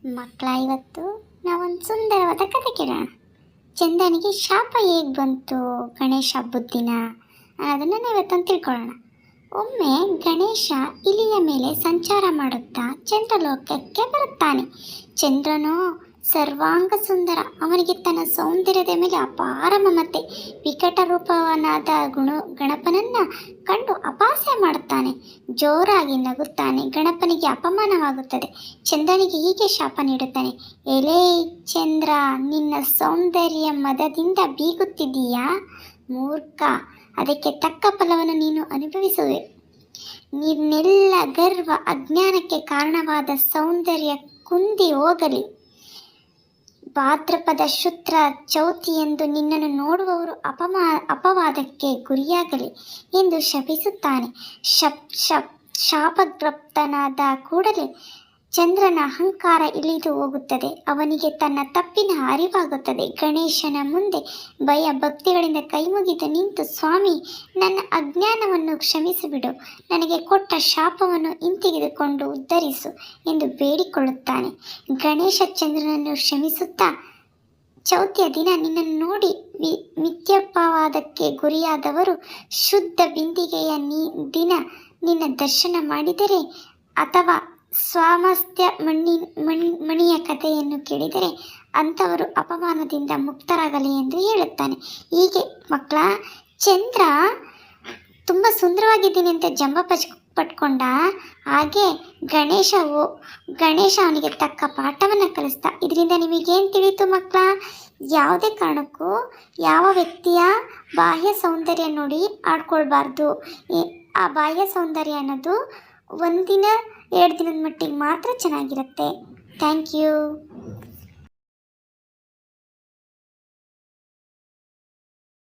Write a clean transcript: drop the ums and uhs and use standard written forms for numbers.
ಮಕ್ಕಳ ಇವತ್ತು ನಾವೊಂದು ಸುಂದರವಾದ ಕತೆ ಕೇಳೋಣ. ಚಂದನಿಗೆ ಶಾಪ ಹೇಗೆ ಬಂತು ಗಣೇಶ ಹಬ್ಬದ ದಿನ ಅನ್ನೋದನ್ನು ನಾವು ಇವತ್ತೊಂದು ತಿಳ್ಕೊಳ್ಳೋಣ. ಒಮ್ಮೆ ಗಣೇಶ ಇಲಿಯ ಮೇಲೆ ಸಂಚಾರ ಮಾಡುತ್ತಾ ಚಂದ್ರಲೋಕಕ್ಕೆ ಬರುತ್ತಾನೆ. ಚಂದ್ರನು ಸರ್ವಾಂಗ ಸುಂದರ. ಅವನಿಗೆ ತನ್ನ ಸೌಂದರ್ಯದ ಮೇಲೆ ಅಪಾರ ಮಮತೆ. ವಿಕಟ ರೂಪವನಾದ ಗಣಪನನ್ನ ಕಂಡು ಅಪಹಾಸ್ಯ ಮಾಡುತ್ತಾನೆ. ಜೋರಾಗಿ ನಗುತ್ತಾನೆ. ಗಣಪನಿಗೆ ಅಪಮಾನವಾಗುತ್ತದೆ. ಚಂದ್ರನಿಗೆ ಹೀಗೆ ಶಾಪ ನೀಡುತ್ತಾನೆ: ಎಲೇ ಚಂದ್ರ, ನಿನ್ನ ಸೌಂದರ್ಯ ಮದದಿಂದ ಬೀಗುತ್ತಿದ್ದೀಯಾ? ಮೂರ್ಖ, ಅದಕ್ಕೆ ತಕ್ಕ ಫಲವನ್ನು ನೀನು ಅನುಭವಿಸುವೆ. ನಿನ್ನೆಲ್ಲ ಗರ್ವ ಅಜ್ಞಾನಕ್ಕೆ ಕಾರಣವಾದ ಸೌಂದರ್ಯ ಕುಂದಿ ಹೋಗಲಿ. ಭಾದ್ರಪದ ಶುದ್ರ ಚೌತಿ ಎಂದು ನಿನ್ನನ್ನು ನೋಡುವವರು ಅಪವಾದಕ್ಕೆ ಗುರಿಯಾಗಲಿ ಎಂದು ಶಪಿಸುತ್ತಾನೆ. ಶಾಪಗ್ರಸ್ತನಾದ ಕೂಡಲೇ ಚಂದ್ರನ ಅಹಂಕಾರ ಇಳಿದು ಹೋಗುತ್ತದೆ. ಅವನಿಗೆ ತನ್ನ ತಪ್ಪಿನ ಅರಿವಾಗುತ್ತದೆ. ಗಣೇಶನ ಮುಂದೆ ಭಯ ಭಕ್ತಿಗಳಿಂದ ಕೈಮುಗಿದು ನಿಂತು, ಸ್ವಾಮಿ, ನನ್ನ ಅಜ್ಞಾನವನ್ನು ಕ್ಷಮಿಸಿಬಿಡು, ನನಗೆ ಕೊಟ್ಟ ಶಾಪವನ್ನು ಹಿಂತೆಗೆದುಕೊಂಡು ಉದ್ಧರಿಸು ಎಂದು ಬೇಡಿಕೊಳ್ಳುತ್ತಾನೆ. ಗಣೇಶ ಚಂದ್ರನನ್ನು ಕ್ಷಮಿಸುತ್ತಾ, ಚೌತಿಯ ದಿನ ನಿನ್ನನ್ನು ನೋಡಿ ಮಿಥ್ಯಾಪವಾದಕ್ಕೆ ಗುರಿಯಾದವರು ಶುದ್ಧ ಬಿಂದಿಗೆಯ ದಿನ ನಿನ್ನ ದರ್ಶನ ಮಾಡಿದರೆ ಅಥವಾ ಸ್ವಾಮಸ್ತ್ಯ ಮಣಿಯ ಕಥೆಯನ್ನು ಕೇಳಿದರೆ ಅಂಥವರು ಅಪಮಾನದಿಂದ ಮುಕ್ತರಾಗಲಿ ಎಂದು ಹೇಳುತ್ತಾನೆ. ಹೀಗೆ ಮಕ್ಕಳ, ಚಂದ್ರ ತುಂಬ ಸುಂದರವಾಗಿದ್ದೀನಿ ಅಂತ ಜಂಬ ಪಟ್ಕೊಂಡ. ಹಾಗೆ ಗಣೇಶ ಅವನಿಗೆ ತಕ್ಕ ಪಾಠವನ್ನು ಕಲಿಸ್ತಾ. ಇದರಿಂದ ನಿಮಗೇನು ತಿಳಿಯಿತು ಮಕ್ಕಳ? ಯಾವುದೇ ಕಾರಣಕ್ಕೂ ಯಾವ ವ್ಯಕ್ತಿಯ ಬಾಹ್ಯ ಸೌಂದರ್ಯ ನೋಡಿ ಆಡ್ಕೊಳ್ಬಾರ್ದು. ಆ ಬಾಹ್ಯ ಸೌಂದರ್ಯ ಅನ್ನೋದು ಒಂದಿನ 2 ದಿನದ ಮಟ್ಟಿಗೆ ಮಾತ್ರ ಚೆನ್ನಾಗಿರುತ್ತೆ. Thank you.